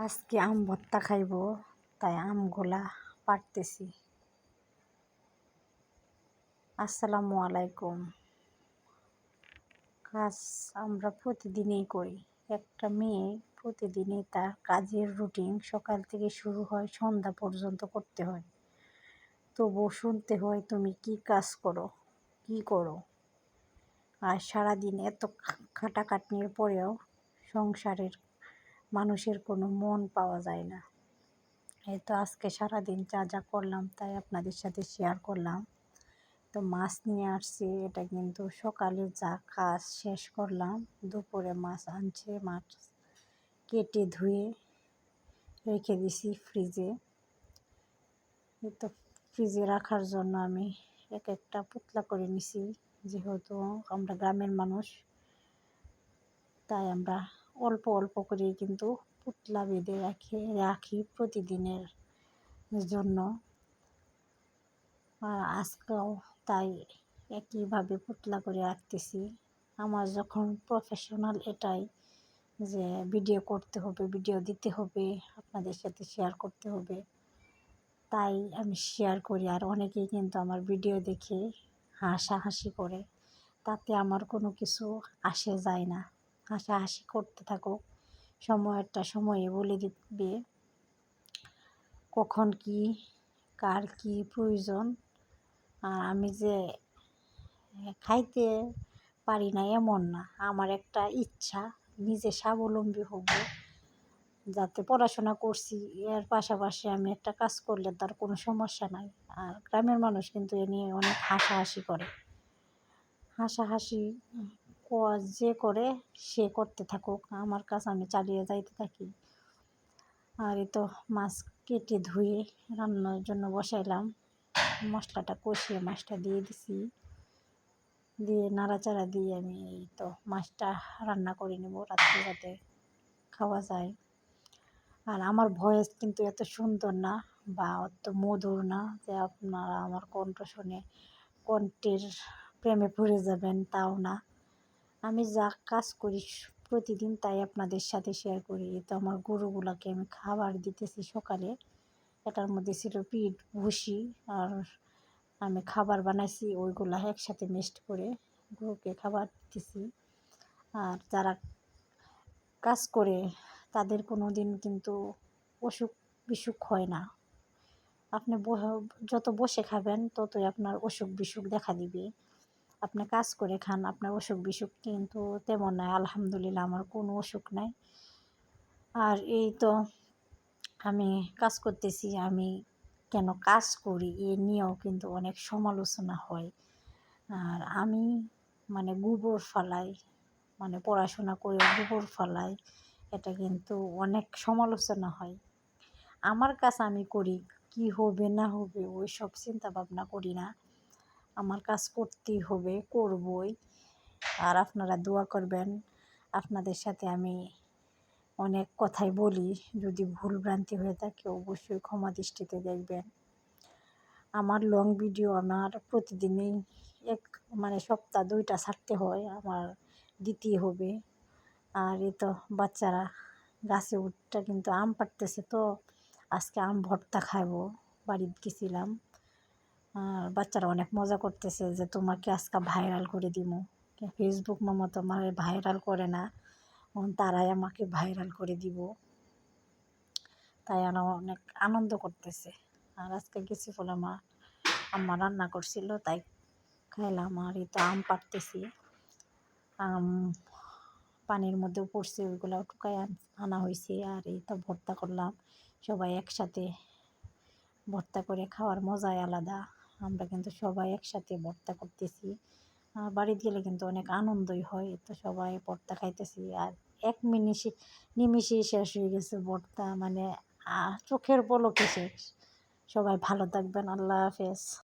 আজকে আম ভর্তা খাইব, তাই আমগুলা পাড়তেছি। আসসালামু আলাইকুম। কাজ আমরা প্রতিদিনই করি। একটা মেয়ে প্রতিদিনই তার কাজের রুটিন সকাল থেকে শুরু হয়, সন্ধ্যা পর্যন্ত করতে হয়। তবুও শুনতে হয় তুমি কি কাজ করো, কি করো। আর সারাদিন এত খাটাখাটনির পরেও সংসারের মানুষের কোনো মন পাওয়া যায় না। এই তো আজকে সারাদিন যা যা করলাম তাই আপনাদের সাথে শেয়ার করলাম। তো মাছ নিয়ে আসছি, এটা কিন্তু সকালে যা কাজ শেষ করলাম। দুপুরে মাছ আনছে, মাছ কেটে ধুয়ে রেখে দিছি ফ্রিজে। তো ফ্রিজে রাখার জন্য আমি এক একটা পুতলা করে নিছি, যেহেতু আমরা গ্রামের মানুষ তাই আমরা অল্প অল্প করে কিন্তু পুতলা বেঁধে রাখি প্রতিদিনের জন্য। আর আজকেও তাই একইভাবে পুতলা করে রাখতেছি। আমার যখন প্রফেশনাল এটাই যে ভিডিও করতে হবে, ভিডিও দিতে হবে, আপনাদের সাথে শেয়ার করতে হবে, তাই আমি শেয়ার করি। আর অনেকেই কিন্তু আমার ভিডিও দেখে হাসাহাসি করে, তাতে আমার কোনো কিছু আসে যায় না। হাসাহাসি করতে থাকুক, সময়টা সময়ে বলে দিবে কখন কি কার কি প্রয়োজন। আর আমি যে খাইতে পারি না এমন না, আমার একটা ইচ্ছা নিজে স্বাবলম্বী হব। যাতে পড়াশোনা করছি, এর পাশাপাশি আমি একটা কাজ করলে তার কোনো সমস্যা নাই। আর গ্রামের মানুষ কিন্তু এ নিয়ে অনেক হাসাহাসি করে। হাসাহাসি যে করে সে করতে থাকুক, আমার কাজ আমি চালিয়ে যাইতে থাকি। আর এই তো মাছ কেটে ধুয়ে রান্নার জন্য বসাইলাম। মশলাটা কষিয়ে মাছটা দিয়ে দিছি, দিয়ে নাড়াচাড়া দিয়ে আমি এই তো মাছটা রান্না করে নেব রাত্রে, যাতে খাওয়া যায়। আর আমার ভয়েস কিন্তু এত সুন্দর না বা অত মধুর না যে আপনারা আমার কণ্ঠ শুনে কণ্ঠের প্রেমে পড়ে যাবেন, তাও না। আমি যা কাজ করি প্রতিদিন তাই আপনাদের সাথে শেয়ার করি। তো আমার গরুগুলোকে আমি খাবার দিতেছি সকালে। এটার মধ্যে ছিল পিট, ভুসি, আর আমি খাবার বানাইছি, ওইগুলা একসাথে মিক্সড করে গরুকে খাবার দিতেছি। আর যারা কাজ করে তাদের কোনো দিন কিন্তু অসুখ বিসুখ হয় না। আপনি যত বসে খাবেন ততই আপনার অসুখ বিসুখ দেখা দিবে। আপনি কাজ করে খান, আপনার অসুখ বিসুখ কিন্তু তেমন নাই। আলহামদুলিল্লাহ আমার কোনো অসুখ নাই। আর এই তো আমি কাজ করতেছি, আমি কেন কাজ করি এ নিয়েও কিন্তু অনেক সমালোচনা হয়। আর আমি গোবর ফালাই, পড়াশোনা করে গোবর ফালাই, এটা কিন্তু অনেক সমালোচনা হয়। আমার কাজ আমি করি, কি হবে না হবে ওই সব চিন্তা ভাবনা করি না। আমার কাজ করতেই হবে, করবই। আর আপনারা দোয়া করবেন। আপনাদের সাথে আমি অনেক কথাই বলি, যদি ভুল ভ্রান্তি হয়ে থাকে অবশ্যই ক্ষমা দৃষ্টিতে দেখবেন। আমার লং ভিডিও আমার প্রতিদিনই সপ্তাহ 2টা ছাড়তে হয়, আমার দিতেই হবে। আর এই তো বাচ্চারা গাছে উঠতে কিন্তু আম পাড়তেছে, তো আজকে আম ভর্তা খাবো, বাড়িতে গেছিলাম। আর বাচ্চারা অনেক মজা করতেছে যে তোমাকে আজকে ভাইরাল করে দিমু। ফেসবুক মামা তো আমার ভাইরাল করে না, তারাই আমাকে ভাইরাল করে দিব, তাই আমরা অনেক আনন্দ করতেছে। আর আজকে গেছি বলে আম্মা রান্না করছিল, তাই খাইলাম। আর এই তো আম পাড়তেছি, আম পানির মধ্যেও পড়ছে, ওইগুলো টুকাই আনা হয়েছে। আর এই তো ভর্তা করলাম, সবাই একসাথে ভর্তা করে খাওয়ার মজাই আলাদা। আমরা কিন্তু সবাই একসাথে ভর্তা করতেছি। বাড়িতে গেলে কিন্তু অনেক আনন্দই হয়। তো সবাই ভর্তা খাইতেছি, আর এক নিমিষেই শেষ হয়ে গেছে ভর্তা, চোখের পলকে শেষ। সবাই ভালো থাকবেন, আল্লাহ হাফেজ।